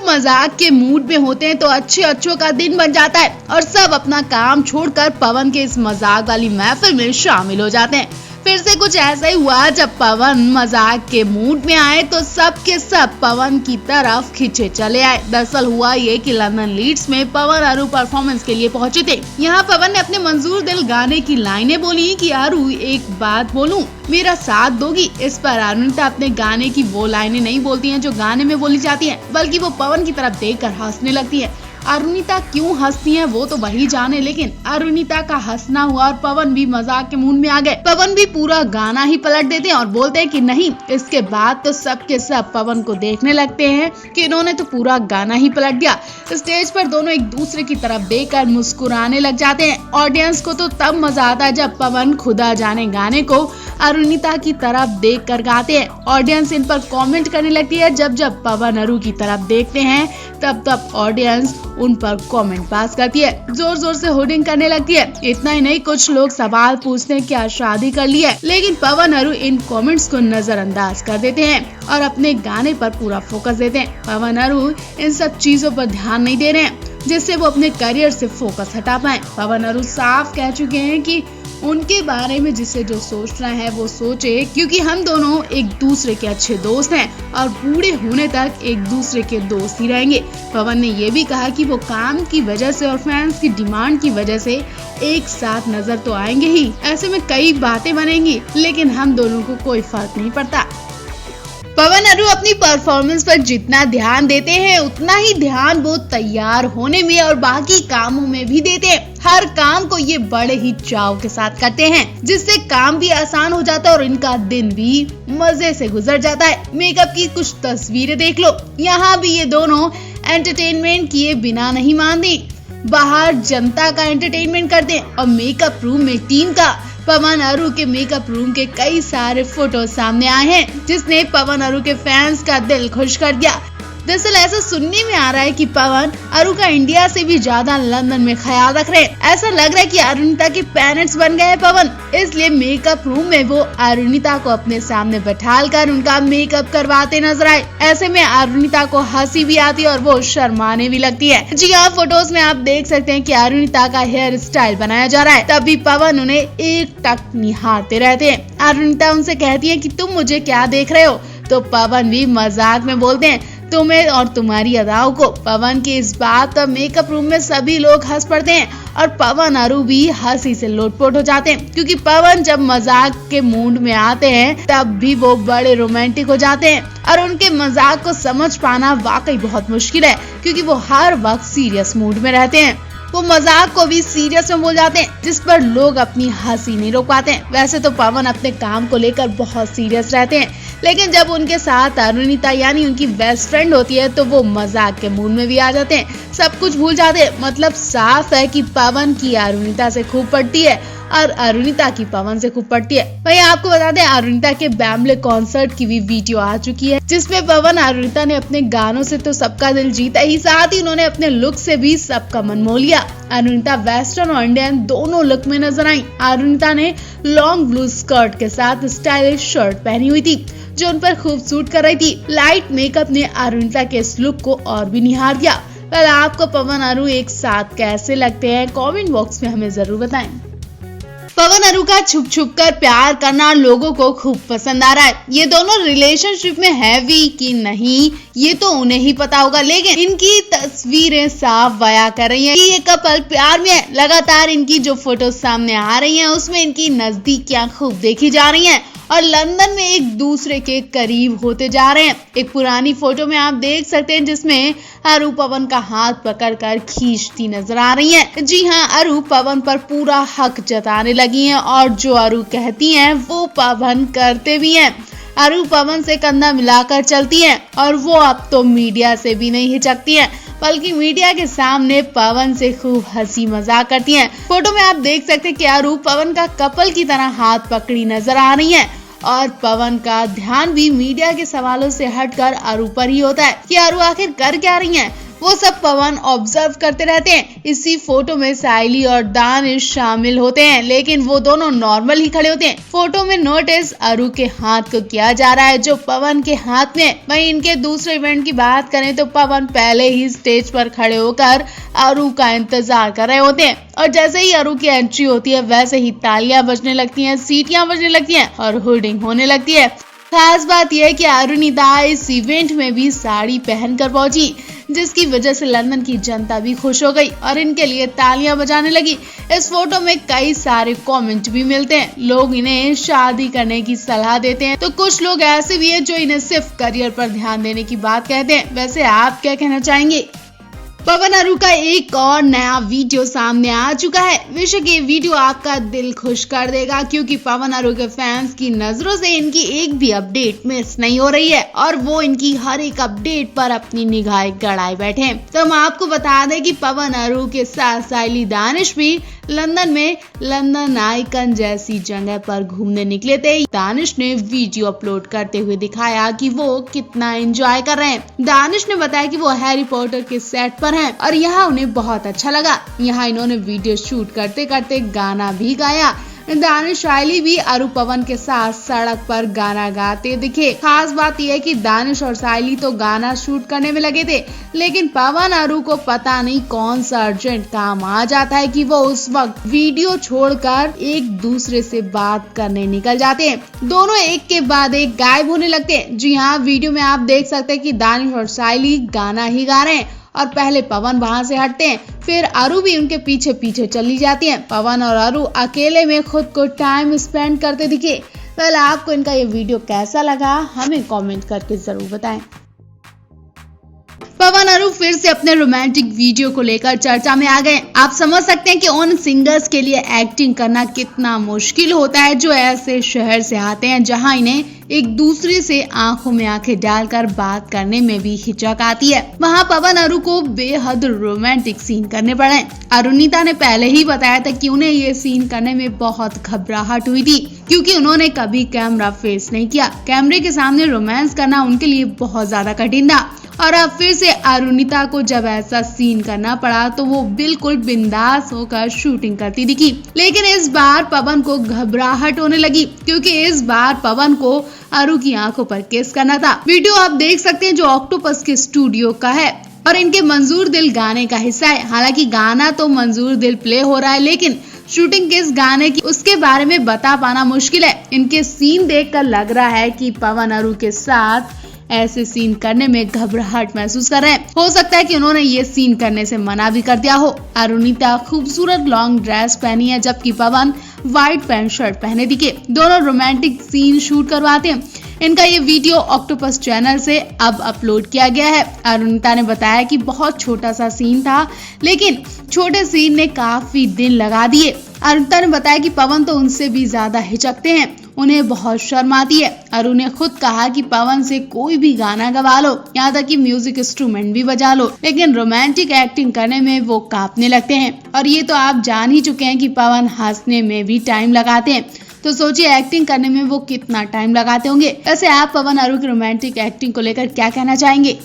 खूब मजाक के मूड में होते हैं तो अच्छों का दिन बन जाता है और सब अपना काम छोड़कर पवन के इस मजाक वाली महफिल में शामिल हो जाते हैं। फिर से कुछ ऐसा ही हुआ, जब पवन मजाक के मूड में आए तो सब के सब पवन की तरफ खींचे चले आए। दरअसल हुआ ये कि लंदन लीड्स में पवन अरू परफॉर्मेंस के लिए पहुंचे थे। यहाँ पवन ने अपने मंजूर दिल गाने की लाइनें बोली कि अरू एक बात बोलूं, मेरा साथ दोगी। इस पर अरुणिता अपने गाने की वो लाइनें नहीं बोलती हैं जो गाने में बोली जाती हैं, बल्कि वो पवन की तरफ देखकर हंसने लगती है। अरुणिता क्यों हंसती है वो तो वही जाने, लेकिन अरुणिता का हंसना हुआ और पवन भी मजाक के मूड में आ गए। पवन भी पूरा गाना ही पलट देते हैं और बोलते हैं कि नहीं। इसके बाद तो सब के सब पवन को देखने लगते हैं कि इन्होंने तो पूरा गाना ही पलट दिया। स्टेज पर दोनों एक दूसरे की तरफ देखकर मुस्कुराने लग जाते हैं। ऑडियंस को तो तब मजा आता है जब पवन खुदा जाने गाने को अरुणिता की तरफ देखकर गाते हैं। ऑडियंस इन पर कमेंट करने लगती है। जब जब पवन अरू की तरफ देखते हैं तब तब ऑडियंस उन पर कमेंट पास करती है, जोर जोर से होर्डिंग करने लगती है। इतना ही नहीं, कुछ लोग सवाल पूछते हैं क्या शादी कर ली है, लेकिन पवन अरू इन कमेंट्स को नजरअंदाज कर देते हैं और अपने गाने पर पूरा फोकस देते हैं। पवन अरू इन सब चीजों पर ध्यान नहीं दे रहे हैं जिससे वो अपने करियर से फोकस हटा पाए। पवन अरू साफ कह चुके हैं कि उनके बारे में जिसे जो सोचना है वो सोचे, क्योंकि हम दोनों एक दूसरे के अच्छे दोस्त हैं और बूढ़े होने तक एक दूसरे के दोस्त ही रहेंगे। पवन ने ये भी कहा कि वो काम की वजह से और फैंस की डिमांड की वजह से एक साथ नजर तो आएंगे ही, ऐसे में कई बातें बनेंगी, लेकिन हम दोनों को कोई फर्क नहीं पड़ता। पवन अरू अपनी परफॉर्मेंस पर जितना ध्यान देते हैं उतना ही ध्यान वो तैयार होने में और बाकी कामों में भी देते हैं। हर काम को ये बड़े ही चाव के साथ करते हैं, जिससे काम भी आसान हो जाता है और इनका दिन भी मजे से गुजर जाता है। मेकअप की कुछ तस्वीरें देख लो, यहाँ भी ये दोनों एंटरटेनमेंट किए बिना नहीं मानते। बाहर जनता का एंटरटेनमेंट करते हैं और मेकअप रूम में टीम का। पवन अरू के मेकअप रूम के कई सारे फोटो सामने आए हैं जिसने पवन अरू के फैंस का दिल खुश कर दिया। दरअसल ऐसा सुनने में आ रहा है कि पवन अरू का इंडिया से भी ज्यादा लंदन में ख्याल रख रहे हैं। ऐसा लग रहा है कि अरुणिता के पेरेंट्स बन गए हैं पवन, इसलिए मेकअप रूम में वो अरुणिता को अपने सामने बैठालकर उनका मेकअप करवाते नजर आए। ऐसे में अरुणिता को हंसी भी आती है और वो शर्माने भी लगती है। जी हाँ, फोटोज में आप देख सकते हैं कि अरुणिता का हेयर स्टाइल बनाया जा रहा है, तभी पवन उन्हें एक टक निहारते रहते हैं। अरुणिता उनसे कहती है कि तुम मुझे क्या देख रहे हो, तो पवन भी मजाक में बोलते हैं तुम्हें और तुम्हारी अदाओं को। पवन की इस बात पर मेकअप रूम में सभी लोग हंस पड़ते हैं और पवन अरू भी हंसी से लोटपोट हो जाते हैं, क्योंकि पवन जब मजाक के मूड में आते हैं तब भी वो बड़े रोमांटिक हो जाते हैं और उनके मजाक को समझ पाना वाकई बहुत मुश्किल है, क्योंकि वो हर वक्त सीरियस मूड में रहते हैं। वो मजाक को भी सीरियस में बोल जाते हैं जिस पर लोग अपनी हंसी नहीं रोक पाते हैं। वैसे तो पवन अपने काम को लेकर बहुत सीरियस रहते हैं, लेकिन जब उनके साथ अरुणिता यानी उनकी बेस्ट फ्रेंड होती है तो वो मजाक के मूड में भी आ जाते हैं, सब कुछ भूल जाते हैं। मतलब साफ है कि पवन की अरुणिता से खूब पड़ती है और अरुणिता की पवन से खूब पड़ती है। वहीं आपको बता दें अरुणिता के बैम्बले कॉन्सर्ट की भी वीडियो आ चुकी है, जिसमें पवन अरुणिता ने अपने गानों से तो सबका दिल जीता ही, साथ ही उन्होंने अपने लुक से भी सबका मन मोह लिया। अरुणिता वेस्टर्न और इंडियन दोनों लुक में नजर आई। अरुणिता ने लॉन्ग ब्लू स्कर्ट के साथ स्टाइलिश शर्ट पहनी हुई थी जो उन पर खूब सूट कर रही थी। लाइट मेकअप ने अरुणिता के इस लुक को और भी निहार दिया। पर आपको पवन अरू एक साथ कैसे लगते हैं, कमेंट बॉक्स में हमें जरूर बताएं। पवन अरू का छुप छुप कर प्यार करना लोगों को खूब पसंद आ रहा है। ये दोनों रिलेशनशिप में है भी कि नहीं ये तो उन्हें ही पता होगा, लेकिन इनकी तस्वीरें साफ बयां कर रही हैं कि ये कपल प्यार में है। लगातार इनकी जो फोटो सामने आ रही हैं उसमें इनकी नजदीकियां खूब देखी जा रही हैं और लंदन में एक दूसरे के करीब होते जा रहे हैं। एक पुरानी फोटो में आप देख सकते हैं जिसमें अरू पवन का हाथ पकड़कर खींचती नजर आ रही हैं। जी हाँ, अरू पवन पर पूरा हक जताने लगी हैं और जो अरू कहती हैं वो पवन करते भी हैं। अरू पवन से कंधा मिलाकर चलती हैं और वो अब तो मीडिया से भी नहीं हिचकती हैं, बल्कि मीडिया के सामने पवन से खूब हंसी मजाक करती हैं। फोटो में आप देख सकते हैं कि अरू पवन का कपल की तरह हाथ पकड़ी नजर आ रही हैं और पवन का ध्यान भी मीडिया के सवालों से हटकर अरू पर ही होता है कि अरू आखिर कर क्या रही हैं। वो सब पवन ऑब्जर्व करते रहते हैं। इसी फोटो में साइली और दानिश शामिल होते हैं, लेकिन वो दोनों नॉर्मल ही खड़े होते हैं। फोटो में नोटिस अरु के हाथ को किया जा रहा है जो पवन के हाथ में। वहीं इनके दूसरे इवेंट की बात करें तो पवन पहले ही स्टेज पर खड़े होकर अरु का इंतजार कर रहे होते हैं और जैसे ही अरु की एंट्री होती है वैसे ही तालियां बजने लगती हैं, सीटियां बजने लगती हैं और हुडिंग होने लगती है। खास बात यह है कि अरुणिता इस इवेंट में भी साड़ी पहनकर पहुंची, जिसकी वजह से लंदन की जनता भी खुश हो गई और इनके लिए तालियां बजाने लगी। इस फोटो में कई सारे कमेंट भी मिलते हैं। लोग इन्हें शादी करने की सलाह देते हैं तो कुछ लोग ऐसे भी हैं जो इन्हें सिर्फ करियर पर ध्यान देने की बात कहते हैं। वैसे आप क्या कहना चाहेंगे? पवन अरु का एक और नया वीडियो सामने आ चुका है। बेशक ये वीडियो आपका दिल खुश कर देगा क्योंकि पवन अरु के फैंस की नजरों से इनकी एक भी अपडेट मिस नहीं हो रही है और वो इनकी हर एक अपडेट पर अपनी निगाहें गड़ाए बैठे हैं। तो हम आपको बता दें कि पवन अरु के साथ साइली दानिश भी लंदन में लंदन आइकन जैसी जगह पर घूमने निकले थे। दानिश ने वीडियो अपलोड करते हुए दिखाया कि वो कितना एंजॉय कर रहे हैं। दानिश ने बताया कि वो हैरी पॉटर के सेट पर हैं और यहाँ उन्हें बहुत अच्छा लगा। यहाँ इन्होंने वीडियो शूट करते करते गाना भी गाया। दानिश साइली भी अरु पवन के साथ सड़क पर गाना गाते दिखे। खास बात यह है कि दानिश और साइली तो गाना शूट करने में लगे थे, लेकिन पवन अरु को पता नहीं कौन सा अर्जेंट काम आ जाता है कि वो उस वक्त वीडियो छोड़कर एक दूसरे से बात करने निकल जाते हैं। दोनों एक के बाद एक गायब होने लगते हैं। जी हाँ, वीडियो में आप देख सकते हैं कि दानिश और साइली गाना ही गा रहे हैं और पहले पवन वहां से हटते हैं, फिर अरु भी उनके पीछे पीछे चली जाती है। पवन और अरु अकेले में खुद को टाइम स्पेंड करते दिखे। पहले आपको इनका ये वीडियो कैसा लगा हमें कमेंट करके जरूर बताएं। पवन अरु फिर से अपने रोमांटिक वीडियो को लेकर चर्चा में आ गए। आप समझ सकते हैं कि उन सिंगर्स के लिए एक्टिंग करना कितना मुश्किल होता है जो ऐसे शहर से आते हैं जहां इन्हें एक दूसरे से आंखों में आंखें डालकर बात करने में भी हिचक आती है। वहां पवन अरु को बेहद रोमांटिक सीन करने पड़े। अरुणिता ने पहले ही बताया था कि उन्हें ये सीन करने में बहुत घबराहट हुई थी क्योंकि उन्होंने कभी कैमरा फेस नहीं किया। कैमरे के सामने रोमांस करना उनके लिए बहुत ज्यादा कठिन था और अब फिर से अरुणिता को जब ऐसा सीन करना पड़ा तो वो बिल्कुल बिंदास होकर शूटिंग करती दिखी। लेकिन इस बार पवन को घबराहट होने लगी क्योंकि इस बार पवन को अरु की आंखों पर किस करना था। वीडियो आप देख सकते हैं जो ऑक्टोपस के स्टूडियो का है और इनके मंजूर दिल गाने का हिस्सा है। हालांकि गाना तो मंजूर दिल प्ले हो रहा है, लेकिन शूटिंग किस गाने की उसके बारे में बता पाना मुश्किल है। इनके सीन देखकर लग रहा है कि पवन अरु के साथ ऐसे सीन करने में घबराहट महसूस कर रहे हैं। हो सकता है कि उन्होंने ये सीन करने से मना भी कर दिया हो। अरुणिता खूबसूरत लॉन्ग ड्रेस पहनी है जबकि पवन व्हाइट पैंट शर्ट पहने दिखे। दोनों रोमांटिक सीन शूट करवाते हैं। इनका ये वीडियो ऑक्टोपस चैनल से अब अपलोड किया गया है। अरुणिता ने बताया कि बहुत छोटा सा सीन था, लेकिन छोटे सीन ने काफी दिन लगा दिए। अरुणिता ने बताया कि पवन तो उनसे भी ज्यादा हिचकते हैं, उन्हें बहुत शर्म आती है। अरु ने खुद कहा कि पवन से कोई भी गाना गवा लो, यहाँ तक कि म्यूजिक इंस्ट्रूमेंट भी बजा लो, लेकिन रोमांटिक एक्टिंग करने में वो कांपने लगते हैं। और ये तो आप जान ही चुके हैं कि पवन हंसने में भी टाइम लगाते हैं, तो सोचिए एक्टिंग करने में वो कितना टाइम लगाते होंगे। वैसे आप पवन अरु की रोमांटिक एक्टिंग को लेकर क्या कहना चाहेंगे?